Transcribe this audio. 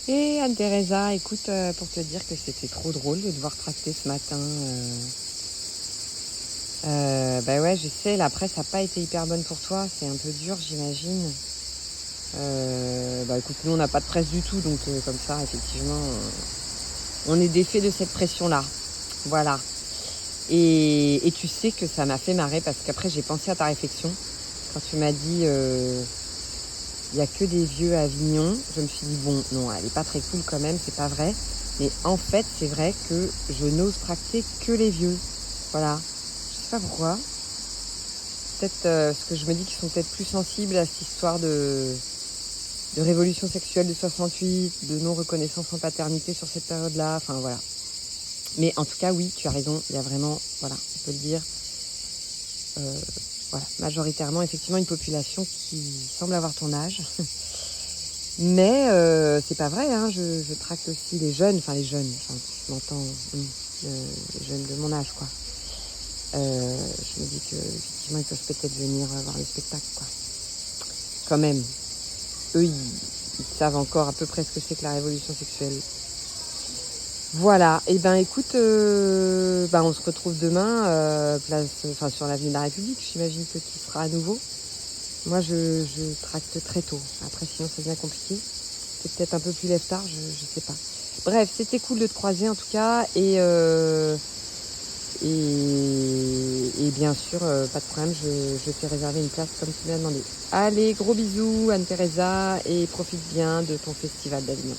Et Anne-Theresa, écoute, pour te dire que c'était trop drôle de devoir tracter ce matin. Bah ouais, je sais, la presse n'a pas été hyper bonne pour toi. C'est un peu dur, j'imagine. Bah écoute, nous on n'a pas de presse du tout, donc comme ça, effectivement, on est défait de cette pression-là. Voilà. Et tu sais que ça m'a fait marrer parce qu'après j'ai pensé à ta réflexion. Quand tu m'as dit il n'y a que des vieux à Avignon, je me suis dit bon, non, elle est pas très cool quand même, c'est pas vrai. Mais en fait, c'est vrai que je n'ose tracter que les vieux. Voilà. Je sais pas pourquoi. Peut-être parce que je me dis qu'ils sont peut-être plus sensibles à cette histoire de révolution sexuelle de 68, de non-reconnaissance en paternité sur cette période-là. Enfin voilà. Mais en tout cas, oui, tu as raison. Il y a vraiment, voilà, on peut le dire, voilà, majoritairement, effectivement, une population qui semble avoir ton âge. Mais c'est pas vrai, hein, je tracte aussi les jeunes, enfin, tu m'entends, les jeunes de mon âge, quoi. Je me dis que effectivement, ils peuvent peut-être venir voir le spectacle, quoi. Quand même, eux, ils savent encore à peu près ce que c'est que la révolution sexuelle. Voilà, et ben écoute, on se retrouve demain, sur l'avenue de la République, j'imagine que tu seras à nouveau. Moi je tracte très tôt, après sinon ça devient compliqué. C'est peut-être un peu plus lève-tard, je sais pas. Bref, c'était cool de te croiser en tout cas, et bien sûr, pas de problème, je t'ai réservé une place comme tu m'as demandé. Allez, gros bisous Anne-Theresa, et profite bien de ton festival d'Avignon.